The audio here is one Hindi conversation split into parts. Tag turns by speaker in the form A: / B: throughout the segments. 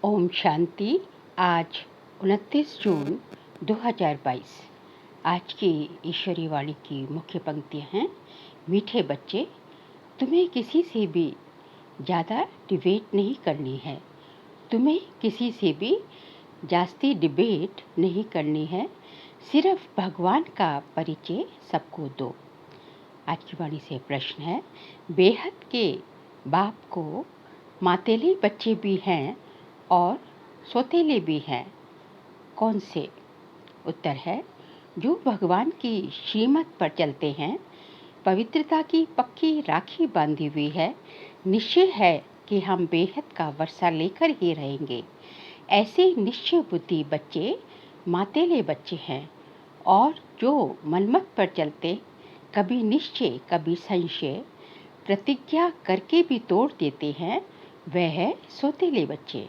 A: ओम शांति। आज 29 जून 2022। आज की ईश्वरीय वाणी की मुख्य पंक्तियाँ हैं। मीठे बच्चे, तुम्हें किसी से भी ज़्यादा डिबेट नहीं करनी है। तुम्हें किसी से भी जास्ती डिबेट नहीं करनी है। सिर्फ भगवान का परिचय सबको दो। आज की वाणी से प्रश्न है, बेहद के बाप को मातेले बच्चे भी हैं और सौतेले भी हैं, कौन से? उत्तर है, जो भगवान की श्रीमत पर चलते हैं, पवित्रता की पक्की राखी बांधी हुई है, निश्चय है कि हम बेहद का वर्षा लेकर ही रहेंगे। ऐसे निश्चय बुद्धि बच्चे मातेले बच्चे हैं। और जो मनमत पर चलते, कभी निश्चय कभी संशय, प्रतिज्ञा करके भी तोड़ देते हैं, वह है सौतेले बच्चे।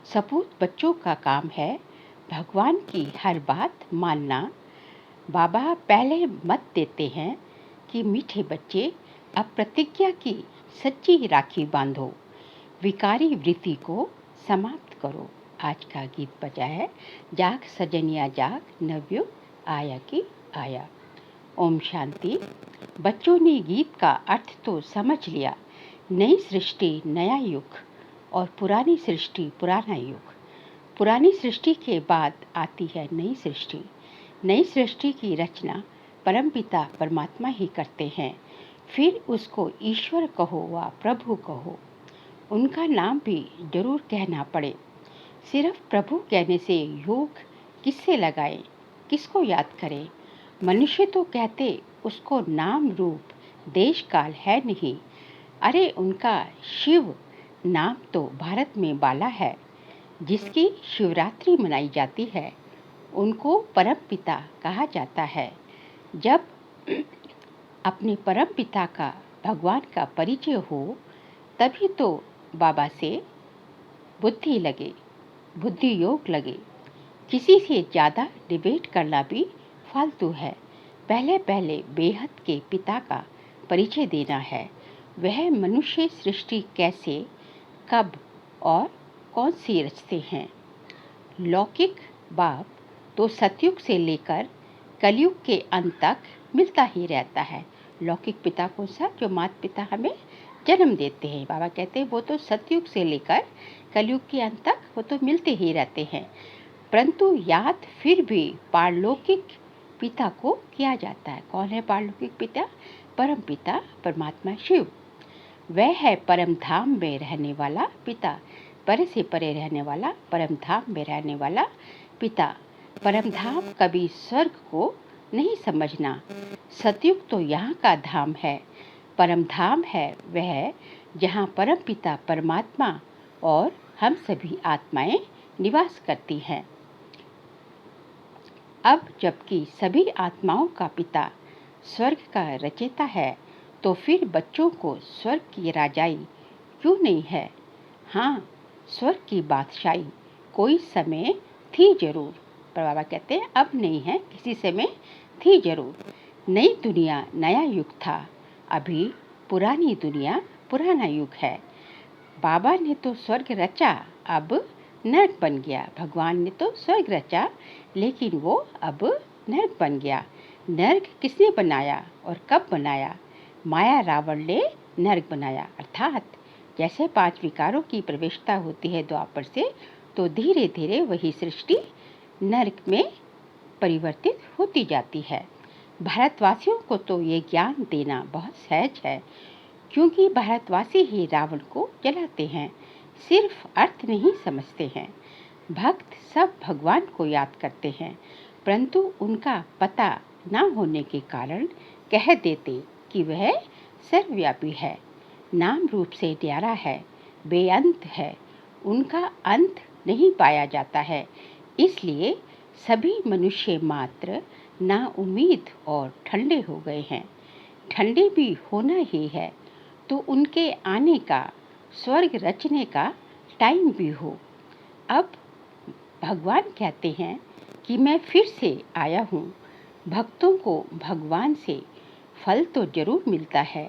A: सपूत बच्चों का काम है भगवान की हर बात मानना। बाबा पहले मत देते हैं कि मीठे बच्चे, अब प्रतिज्ञा की सच्ची राखी बांधो, विकारी वृत्ति को समाप्त करो। आज का गीत बजा है, जाग सजनिया जाग, नवयुग आया कि आया। ओम शांति। बच्चों ने गीत का अर्थ तो समझ लिया। नई सृष्टि नया युग और पुरानी सृष्टि पुराना युग। पुरानी सृष्टि के बाद आती है नई सृष्टि। नई सृष्टि की रचना परमपिता परमात्मा ही करते हैं। फिर उसको ईश्वर कहो व प्रभु कहो, उनका नाम भी जरूर कहना पड़े। सिर्फ प्रभु कहने से योग किससे लगाए, किसको याद करें? मनुष्य तो कहते उसको नाम रूप देश काल है नहीं। अरे उनका शिव नाम तो भारत में बाला है, जिसकी शिवरात्रि मनाई जाती है, उनको परम पिता कहा जाता है। जब अपने परम पिता का भगवान का परिचय हो, तभी तो बाबा से बुद्धि लगे, बुद्धि योग लगे। किसी से ज़्यादा डिबेट करना भी फालतू है। पहले पहले बेहद के पिता का परिचय देना है। वह मनुष्य सृष्टि कैसे, कब और कौन सी रचते हैं। लौकिक बाप तो सतयुग से लेकर कलयुग के अंत तक मिलता ही रहता है। लौकिक पिता कौन सा? जो माता पिता हमें जन्म देते हैं। बाबा कहते हैं वो तो सतयुग से लेकर कलयुग के अंत तक वो तो मिलते ही रहते हैं, परंतु याद फिर भी पारलौकिक पिता को किया जाता है। कौन है पारलौकिक पिता? परम पिता परमात्मा शिव। वह है परम धाम में रहने वाला पिता, परे से परे रहने वाला, परम धाम में रहने वाला पिता। परम धाम कभी स्वर्ग को नहीं समझना। सतयुग तो यहाँ का धाम है। परम धाम है वह जहाँ परम पिता परमात्मा और हम सभी आत्माएं निवास करती हैं। अब जबकि सभी आत्माओं का पिता स्वर्ग का रचयिता है, तो फिर बच्चों को स्वर्ग की राजाई क्यों नहीं है? हाँ, स्वर्ग की बादशाही कोई समय थी जरूर, पर बाबा कहते हैं अब नहीं है, किसी समय थी जरूर। नई दुनिया नया युग था, अभी पुरानी दुनिया पुराना युग है। बाबा ने तो स्वर्ग रचा, अब नर्क बन गया। भगवान ने तो स्वर्ग रचा, लेकिन वो अब नर्क बन गया। नर्क किसने बनाया और कब बनाया? माया रावण ने नर्क बनाया। अर्थात जैसे 5 विकारों की प्रवेशता होती है द्वापर से, तो धीरे धीरे वही सृष्टि नर्क में परिवर्तित होती जाती है। भारतवासियों को तो ये ज्ञान देना बहुत सहज है, क्योंकि भारतवासी ही रावण को जलाते हैं, सिर्फ अर्थ नहीं समझते हैं। भक्त सब भगवान को याद करते हैं, परंतु उनका पता न होने के कारण कह देते कि वह सर्वव्यापी है, नाम रूप से न्यारा है, बेअंत है, उनका अंत नहीं पाया जाता है। इसलिए सभी मनुष्य मात्र ना उम्मीद और ठंडे हो गए हैं। ठंडे भी होना ही है तो उनके आने का, स्वर्ग रचने का टाइम भी हो। अब भगवान कहते हैं कि मैं फिर से आया हूँ। भक्तों को भगवान से फल तो जरूर मिलता है,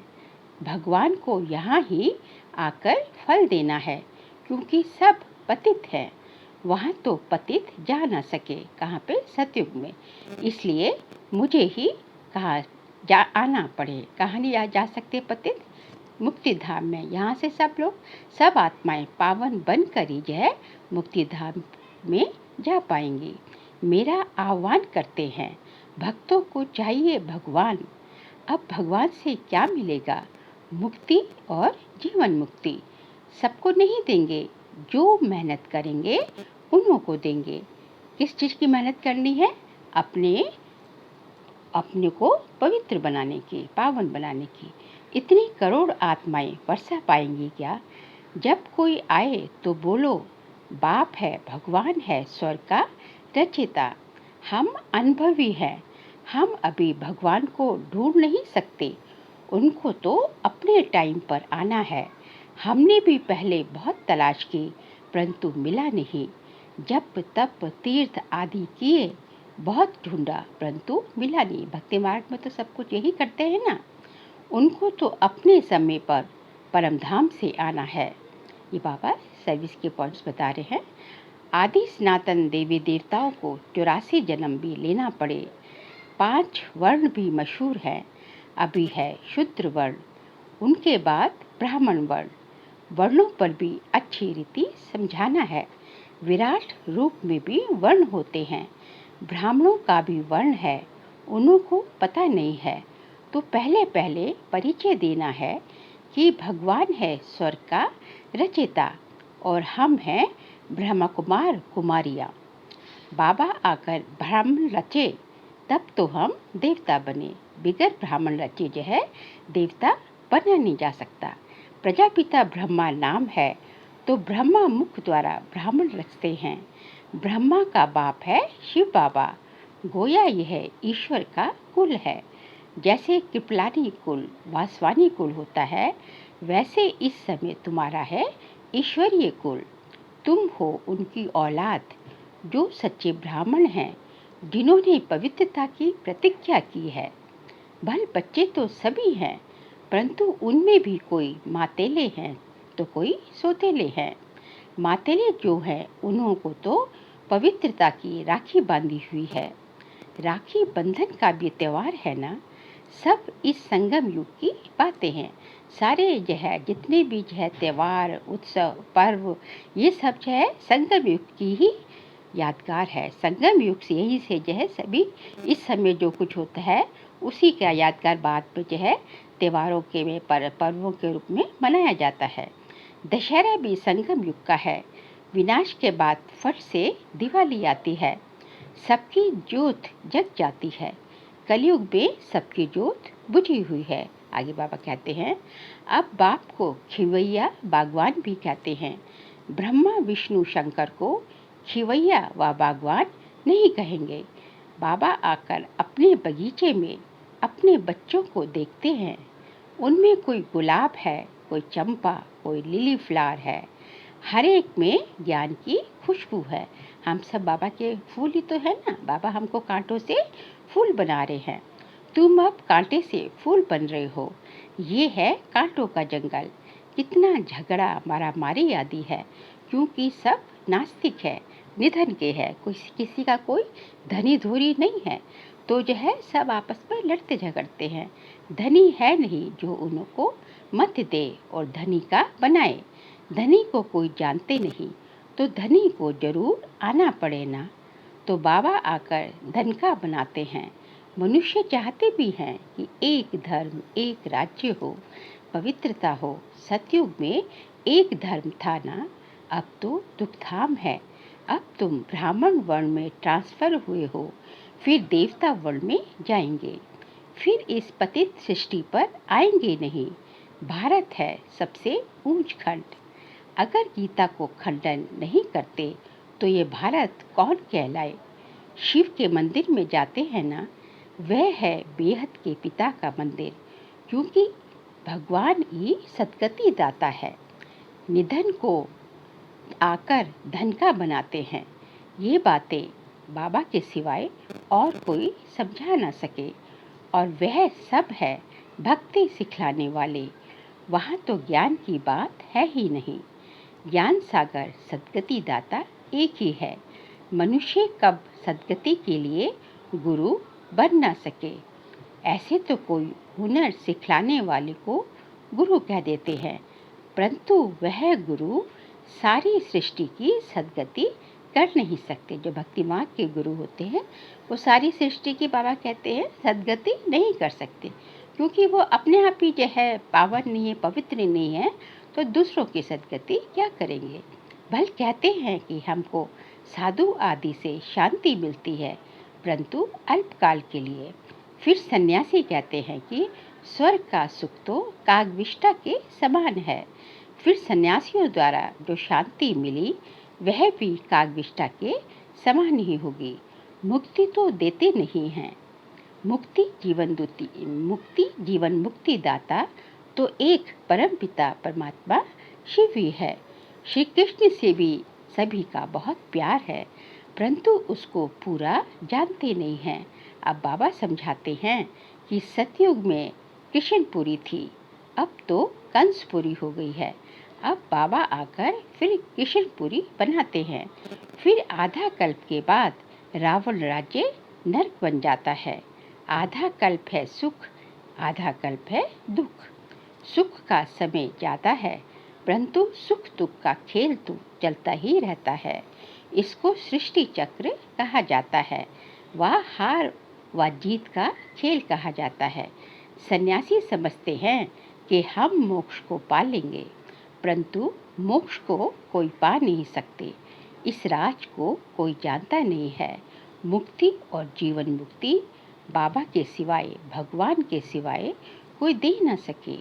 A: भगवान को यहाँ ही आकर फल देना है, क्योंकि सब पतित हैं, वहाँ तो पतित जा न सके। कहाँ पे? सतयुग में। इसलिए मुझे ही कहा जा आना पड़े। कहाँ नहीं जा सकते पतित? मुक्ति धाम में। यहाँ से सब लोग, सब आत्माएं पावन बनकर ही जो है मुक्ति धाम में जा पाएंगी। मेरा आह्वान करते हैं, भक्तों को चाहिए भगवान। अब भगवान से क्या मिलेगा? मुक्ति और जीवन मुक्ति। सबको नहीं देंगे, जो मेहनत करेंगे उन्हों को देंगे। किस चीज़ की मेहनत करनी है? अपने को पवित्र बनाने की, पावन बनाने की। इतनी करोड़ आत्माएं वर्षा पाएंगी क्या? जब कोई आए तो बोलो, बाप है, भगवान है, स्वर्ग का रचयिता। हम अनुभवी हैं, हम अभी भगवान को ढूंढ नहीं सकते। उनको तो अपने टाइम पर आना है। हमने भी पहले बहुत तलाश की, परंतु मिला नहीं। जप तप तीर्थ आदि किए, बहुत ढूंढा, परंतु मिला नहीं। भक्ति मार्ग में तो सब कुछ यही करते हैं ना। उनको तो अपने समय पर परमधाम से आना है। ये बाबा सर्विस के पॉइंट्स बता रहे हैं। आदि सनातन देवी देवताओं को 84 जन्म भी लेना पड़े। 5 वर्ण भी मशहूर हैं। अभी है शूद्र वर्ण, उनके बाद ब्राह्मण वर्ण। वर्णों पर भी अच्छी रीति समझाना है। विराट रूप में भी वर्ण होते हैं। ब्राह्मणों का भी वर्ण है, उन्हों को पता नहीं है। तो पहले पहले परिचय देना है कि भगवान है स्वर्ग का रचयिता और हम हैं ब्रह्म कुमार कुमारियाँ। बाबा आकर ब्राह्मण रचे, तब तो हम देवता बने। बिगर ब्राह्मण रचे जो है देवता बना नहीं जा सकता। प्रजापिता ब्रह्मा नाम है, तो ब्रह्मा मुख द्वारा ब्राह्मण रचते हैं। ब्रह्मा का बाप है शिव बाबा। गोया यह ईश्वर का कुल है। जैसे कृपलानी कुल वासवानी कुल होता है, वैसे इस समय तुम्हारा है ईश्वरीय कुल। तुम हो उनकी औलाद, जो सच्चे ब्राह्मण हैं, जिन्होंने पवित्रता की प्रतिज्ञा की है। भल बच्चे तो सभी हैं, परंतु उनमें भी कोई मातेले हैं तो कोई सोतेले हैं। मातेले जो हैं उन्हों को तो पवित्रता की राखी बांधी हुई है। राखी बंधन का भी त्योहार है ना। सब इस संगम युग की बातें हैं। सारे जो है जितने भी जो है त्योहार उत्सव पर्व, ये सब जो है संगम युग की ही यादगार है। संगम युग से यही से जो है सभी इस समय जो कुछ होता है उसी का यादगार बाद में जो है त्योहारों के में पर्वों के रूप में मनाया जाता है। दशहरा भी संगम युग का है। विनाश के बाद फट से दिवाली आती है, सबकी जोत जग जाती है। कलयुग में सबकी जोत बुझी हुई है। आगे बाबा कहते हैं, अब बाप को खिवैया बागवान भी कहते हैं। ब्रह्मा विष्णु शंकर को खिवैया व बागवान नहीं कहेंगे। बाबा आकर अपने बगीचे में अपने बच्चों को देखते हैं। उनमें कोई गुलाब है, कोई चंपा, कोई लिली फ्लावर है। हर एक में ज्ञान की खुशबू है। हम सब बाबा के फूल ही तो है ना। बाबा हमको कांटों से फूल बना रहे हैं। तुम अब कांटे से फूल बन रहे हो। ये है कांटों का जंगल। कितना झगड़ा मारामारी आदि है, क्योंकि सब नास्तिक है, निधन के है। किसी का कोई धनी धोरी नहीं है, तो जो है सब आपस में लड़ते झगड़ते हैं। धनी है नहीं जो उनको मत दे और धनी का बनाए। धनी को कोई जानते नहीं, तो धनी को जरूर आना पड़े ना। तो बाबा आकर धन का बनाते हैं। मनुष्य चाहते भी हैं कि एक धर्म एक राज्य हो, पवित्रता हो। सतयुग में एक धर्म था ना, अब तो दुखधाम है। अब तुम ब्राह्मण वर्ण में ट्रांसफर हुए हो, फिर देवता वर्ण में जाएंगे, फिर इस पतित सृष्टि पर आएंगे नहीं। भारत है सबसे ऊंच खंड। अगर गीता को खंडन नहीं करते तो ये भारत कौन कहलाए। शिव के मंदिर में जाते हैं ना, वह है बेहद के पिता का मंदिर, क्योंकि भगवान ही सद्गति दाता है। निधन को आकर धन का बनाते हैं। ये बातें बाबा के सिवाय और कोई समझा ना सके, और वह सब है भक्ति सिखलाने वाले। वहाँ तो ज्ञान की बात है ही नहीं। ज्ञान सागर सद्गति दाता एक ही है। मनुष्य कब सद्गति के लिए गुरु बन ना सके। ऐसे तो कोई हुनर सिखलाने वाले को गुरु कह देते हैं, परंतु वह गुरु सारी सृष्टि की सद्गति कर नहीं सकते। जो भक्ति मार्ग के गुरु होते हैं वो सारी सृष्टि की, बाबा कहते हैं, सद्गति नहीं कर सकते, क्योंकि वो अपने आप ही जो है पावन नहीं है, पवित्र नहीं है, तो दूसरों की सद्गति क्या करेंगे। भल कहते हैं कि हमको साधु आदि से शांति मिलती है, परंतु अल्पकाल के लिए। फिर सन्यासी कहते हैं कि स्वर्ग का सुख तो कागविष्टा के समान है। फिर सन्यासियों द्वारा जो शांति मिली वह भी कागविष्टा के समान ही होगी। मुक्ति तो देते नहीं हैं। मुक्ति जीवन मुक्ति दाता तो एक परम पिता परमात्मा शिव ही है। श्री कृष्ण से भी सभी का बहुत प्यार है, परंतु उसको पूरा जानते नहीं हैं। अब बाबा समझाते हैं कि सतयुग में कृष्णपुरी थी, अब तो कंसपुरी हो गई है। अब बाबा आकर फिर कृष्णपुरी बनाते हैं। फिर आधा कल्प के बाद रावण राज्य नरक बन जाता है। आधा कल्प है सुख, आधा कल्प है दुख। सुख का समय ज़्यादा है, परंतु सुख दुख का खेल तो चलता ही रहता है। इसको सृष्टि चक्र कहा जाता है। वह हार व जीत का खेल कहा जाता है। सन्यासी समझते हैं कि हम मोक्ष को पा लेंगे, परंतु मोक्ष को कोई पा नहीं सकते। इस राज को कोई जानता नहीं है। मुक्ति और जीवन मुक्ति बाबा के सिवाय, भगवान के सिवाय कोई दे न सके।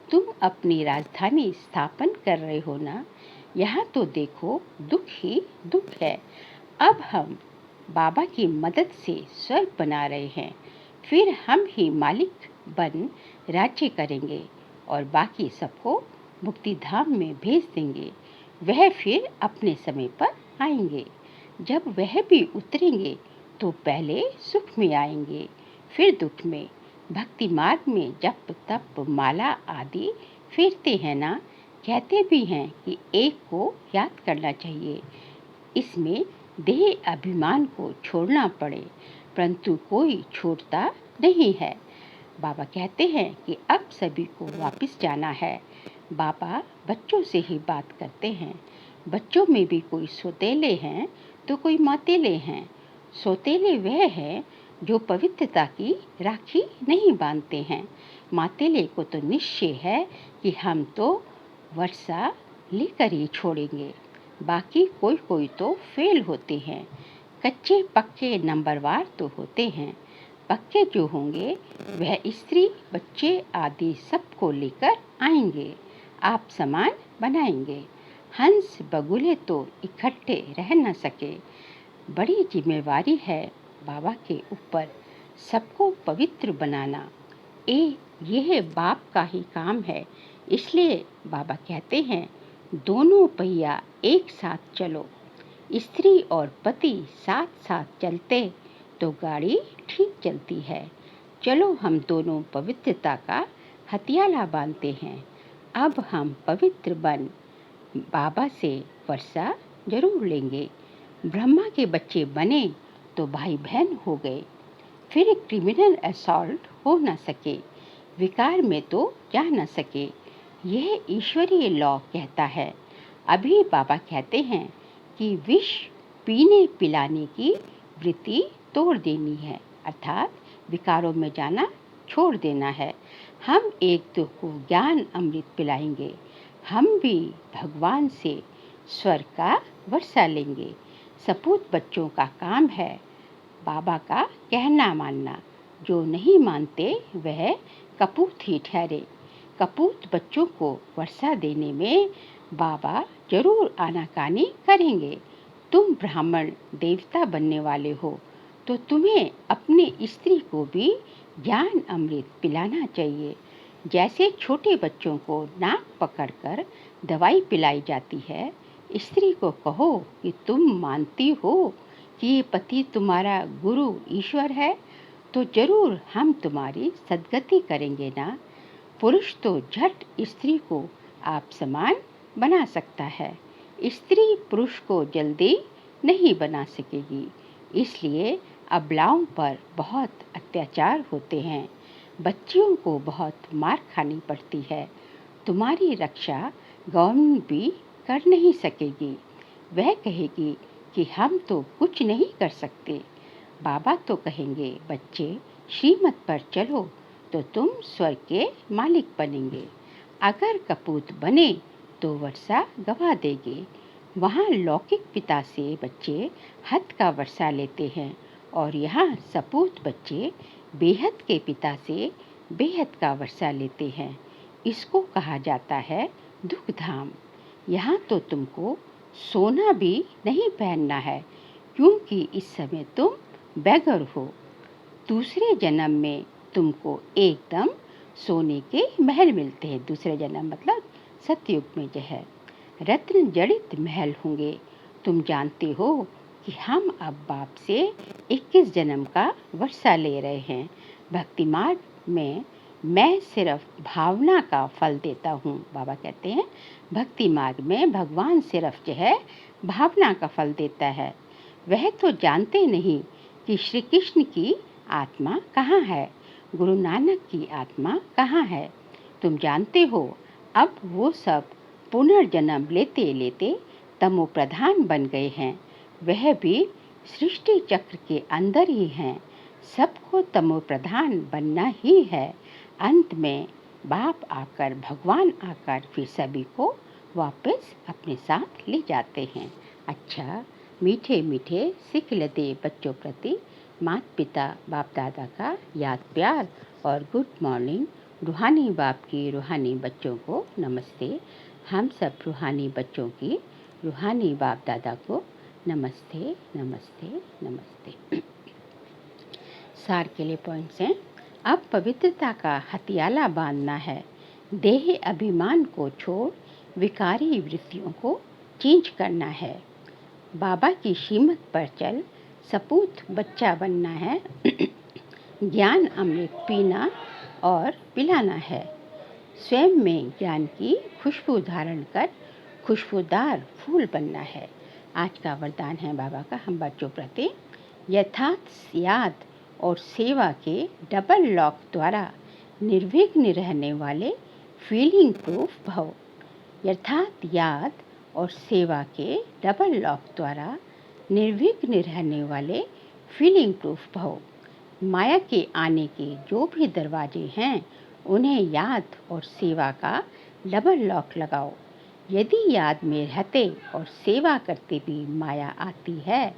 A: तुम अपनी राजधानी स्थापन कर रहे हो ना, यहाँ तो देखो दुख ही दुख है। अब हम बाबा की मदद से स्वर्ग बना रहे हैं, फिर हम ही मालिक बन राज्य करेंगे और बाकी सबको मुक्ति धाम में भेज देंगे। वह फिर अपने समय पर आएंगे। जब वह भी उतरेंगे तो पहले सुख में आएंगे, फिर दुख में। भक्ति मार्ग में जप तप माला आदि फेरते हैं ना, कहते भी हैं कि एक को याद करना चाहिए। इसमें देह अभिमान को छोड़ना पड़े, परंतु कोई छोड़ता नहीं है। बाबा कहते हैं कि अब सभी को वापस जाना है। बाबा बच्चों से ही बात करते हैं। बच्चों में भी कोई सौतेले हैं तो कोई मौतेले हैं। सौतेले वह हैं जो पवित्रता की राखी नहीं बांधते हैं। मातेले को तो निश्चय है कि हम तो वर्षा लेकर ही छोड़ेंगे। बाकी कोई कोई तो फेल होते हैं। कच्चे पक्के नंबरवार तो होते हैं। पक्के जो होंगे वह स्त्री बच्चे आदि सबको लेकर आएंगे, आप समान बनाएंगे। हंस बगुले तो इकट्ठे रह न सके। बड़ी जिम्मेवारी है बाबा के ऊपर सबको पवित्र बनाना। यह बाप का ही काम है। इसलिए बाबा कहते हैं दोनों पहिया एक साथ चलो। स्त्री और पति साथ साथ चलते तो गाड़ी ठीक चलती है। चलो हम दोनों पवित्रता का हथियाला बांधते हैं। अब हम पवित्र बन बाबा से वर्षा जरूर लेंगे। ब्रह्मा के बच्चे बने तो भाई बहन हो गए। फिर क्रिमिनल असॉल्ट हो न सके, विकार में तो जा न सके। यह ईश्वरीय लॉ कहता है। अभी बाबा कहते हैं कि विष पीने पिलाने की वृत्ति तोड़ देनी है, अर्थात विकारों में जाना छोड़ देना है। हम एक दो को ज्ञान अमृत पिलाएंगे। हम भी भगवान से स्वर्ग का वर्षा लेंगे। सपूत बच्चों का काम है बाबा का कहना मानना। जो नहीं मानते वह कपूत ही ठहरे। कपूत बच्चों को वर्षा देने में बाबा जरूर आनाकानी करेंगे। तुम ब्राह्मण देवता बनने वाले हो तो तुम्हें अपनी स्त्री को भी ज्ञान अमृत पिलाना चाहिए। जैसे छोटे बच्चों को नाक पकड़कर दवाई पिलाई जाती है, स्त्री को कहो कि तुम मानती हो कि ये पति तुम्हारा गुरु ईश्वर है, तो जरूर हम तुम्हारी सद्गति करेंगे ना। पुरुष तो झट स्त्री को आप समान बना सकता है। स्त्री पुरुष को जल्दी नहीं बना सकेगी। इसलिए अबलाओं पर बहुत अत्याचार होते हैं। बच्चियों को बहुत मार खानी पड़ती है। तुम्हारी रक्षा गवर्नमेंट भी कर नहीं सकेगी। वह कहेगी कि हम तो कुछ नहीं कर सकते। बाबा तो कहेंगे, बच्चे श्रीमत पर चलो तो तुम स्वर्ग के मालिक बनेंगे। अगर कपूत बने तो वर्षा गवा देंगे। वहाँ लौकिक पिता से बच्चे हद का वर्षा लेते हैं और यहाँ सपूत बच्चे बेहद के पिता से बेहद का वर्षा लेते हैं। इसको कहा जाता है दुख धाम। यहाँ तो तुमको सोना भी नहीं पहनना है, क्योंकि इस समय तुम बेगर हो। दूसरे जन्म में तुमको एकदम सोने के महल मिलते हैं। दूसरे जन्म मतलब सतयुग में जो है रत्न जड़ित महल होंगे। तुम जानते हो कि हम अब बाप से 21 जन्म का वर्षा ले रहे हैं। भक्ति मार्ग में मैं सिर्फ भावना का फल देता हूँ। बाबा कहते हैं भक्ति मार्ग में भगवान सिर्फ जो है भावना का फल देता है। वह तो जानते नहीं कि श्री कृष्ण की आत्मा कहाँ है, गुरु नानक की आत्मा कहाँ है। तुम जानते हो अब वो सब पुनर्जन्म लेते लेते तमो प्रधान बन गए हैं। वह भी सृष्टि चक्र के अंदर ही हैं। सबको तमो प्रधान बनना ही है। अंत में बाप आकर, भगवान आकर फिर सभी को वापस अपने साथ ले जाते हैं। अच्छा, मीठे मीठे सिख लदे बच्चों प्रति माता पिता बाप दादा का याद प्यार और गुड मॉर्निंग। रूहानी बाप की रूहानी बच्चों को नमस्ते। हम सब रूहानी बच्चों की रूहानी बाप दादा को नमस्ते नमस्ते नमस्ते। सार के लिए पॉइंट्स हैं। अब पवित्रता का हथियाला बांधना है। देह अभिमान को छोड़ विकारी वृत्तियों को चेंज करना है। बाबा की श्रीमत पर चल सपूत बच्चा बनना है। ज्ञान अमृत पीना और पिलाना है। स्वयं में ज्ञान की खुशबू धारण कर खुशबूदार फूल बनना है। आज का वरदान है बाबा का हम बच्चों प्रति। यथार्थ याद और सेवा के डबल लॉक द्वारा निर्विघ्न रहने वाले फीलिंग प्रूफ भव। यथार्थ याद और सेवा के डबल लॉक द्वारा निर्विघ्न रहने वाले फीलिंग प्रूफ भव। माया के आने के जो भी दरवाजे हैं उन्हें याद और सेवा का डबल लॉक लगाओ। यदि याद में रहते और सेवा करते भी माया आती है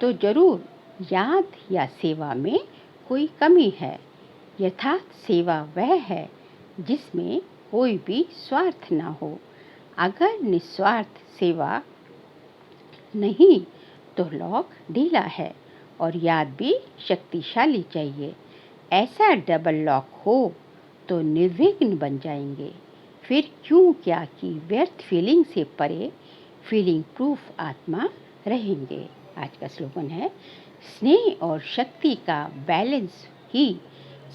A: तो जरूर याद या सेवा में कोई कमी है। यथार्थ सेवा वह है जिसमें कोई भी स्वार्थ ना हो। अगर निस्वार्थ सेवा नहीं तो लॉक ढीला है और याद भी शक्तिशाली चाहिए। ऐसा डबल लॉक हो तो निर्विघ्न बन जाएंगे। फिर क्यों क्या कि व्यर्थ फीलिंग से परे फीलिंग प्रूफ आत्मा रहेंगे। आज का स्लोगन है, स्नेह और शक्ति का बैलेंस ही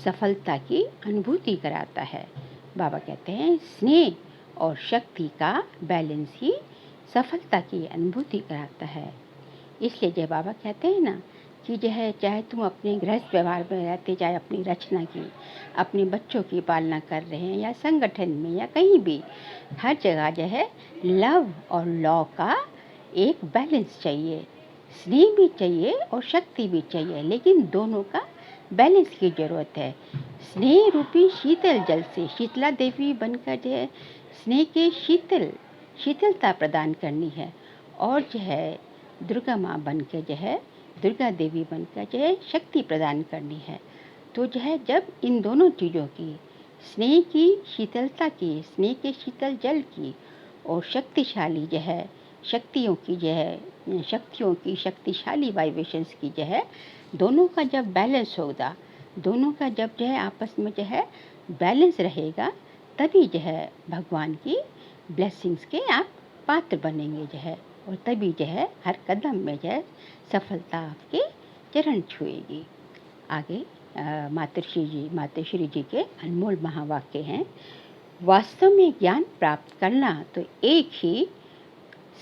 A: सफलता की अनुभूति कराता है। बाबा कहते हैं स्नेह और शक्ति का बैलेंस ही सफलता की अनुभूति कराता है। इसलिए जय बाबा कहते हैं ना कि जो है चाहे तुम अपने गृहस्थ व्यवहार में रहते, चाहे अपनी रचना की, अपने बच्चों की पालना कर रहे हैं या संगठन में या कहीं भी, हर जगह जो है लव और लॉ का एक बैलेंस चाहिए। स्नेह भी चाहिए और शक्ति भी चाहिए, लेकिन दोनों का बैलेंस की ज़रूरत है। स्नेह रूपी शीतल जल से शीतला देवी बनकर जो है स्नेह के शीतलता प्रदान करनी है और जो है दुर्गा माँ बनकर जो है दुर्गा देवी बनकर जो है शक्ति प्रदान करनी है। तो जो है जब इन दोनों चीज़ों की, स्नेह की शीतलता की, स्नेह के शीतल जल की और शक्तिशाली जो है शक्तियों की शक्तिशाली वाइब्रेशंस की जो है दोनों का जब बैलेंस होगा, दोनों का जब जो है आपस में जो है बैलेंस रहेगा, तभी जो है भगवान की ब्लेसिंग्स के आप पात्र बनेंगे जो है, और तभी जो है हर कदम में जो है सफलता आपके चरण छुएगी। आगे माताश्री जी के अनमोल महावाक्य हैं। वास्तव में ज्ञान प्राप्त करना तो एक ही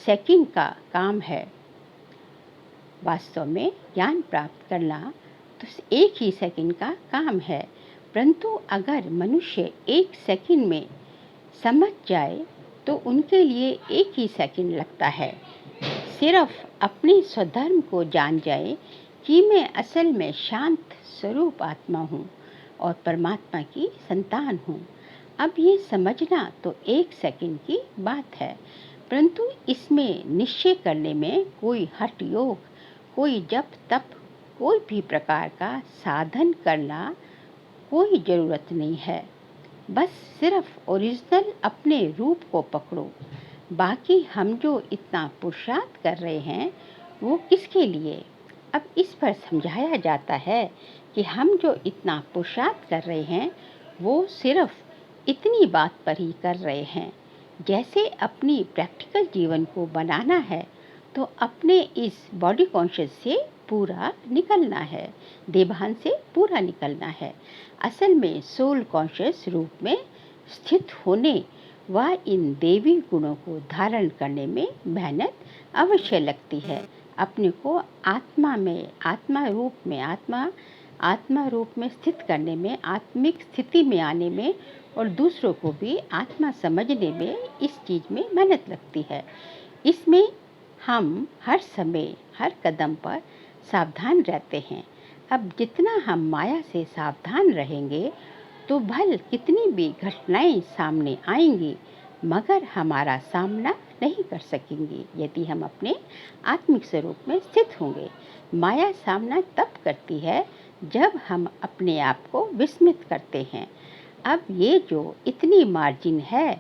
A: सेकंड का काम है। वास्तव में ज्ञान प्राप्त करना तो एक ही सेकंड का काम है, परंतु अगर मनुष्य एक सेकंड में समझ जाए तो उनके लिए एक ही सेकंड लगता है। सिर्फ अपने स्वधर्म को जान जाए कि मैं असल में शांत स्वरूप आत्मा हूँ और परमात्मा की संतान हूँ। अब ये समझना तो एक सेकंड की बात है, परंतु इसमें निश्चय करने में कोई हठ योग, कोई जप तप, कोई भी प्रकार का साधन करना कोई ज़रूरत नहीं है। बस सिर्फ ओरिजिनल अपने रूप को पकड़ो। बाकी हम जो इतना पुरुषार्थ कर रहे हैं वो किसके लिए? अब इस पर समझाया जाता है कि हम जो इतना पुरुषार्थ कर रहे हैं वो सिर्फ इतनी बात पर ही कर रहे हैं। जैसे अपनी प्रैक्टिकल जीवन को बनाना है तो अपने इस बॉडी कॉन्शियस से पूरा निकलना है, देवभान से पूरा निकलना है। असल में सोल कॉन्शियस रूप में स्थित होने व इन देवी गुणों को धारण करने में मेहनत अवश्य लगती है। अपने को आत्मा रूप में स्थित करने में, आत्मिक स्थिति में आने में और दूसरों को भी आत्मा समझने में इस चीज़ में मेहनत लगती है। इसमें हम हर समय हर कदम पर सावधान रहते हैं। अब जितना हम माया से सावधान रहेंगे तो भल कितनी भी घटनाएं सामने आएंगी मगर हमारा सामना नहीं कर सकेंगी यदि हम अपने आत्मिक स्वरूप में स्थित होंगे। माया सामना तब करती है जब हम अपने आप को विस्मित करते हैं। अब ये जो इतनी मार्जिन है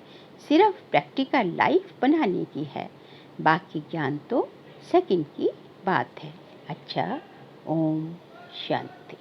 A: सिर्फ प्रैक्टिकल लाइफ बनाने की है, बाकी ज्ञान तो सेकंड की बात है। अच्छा, ओम शांति।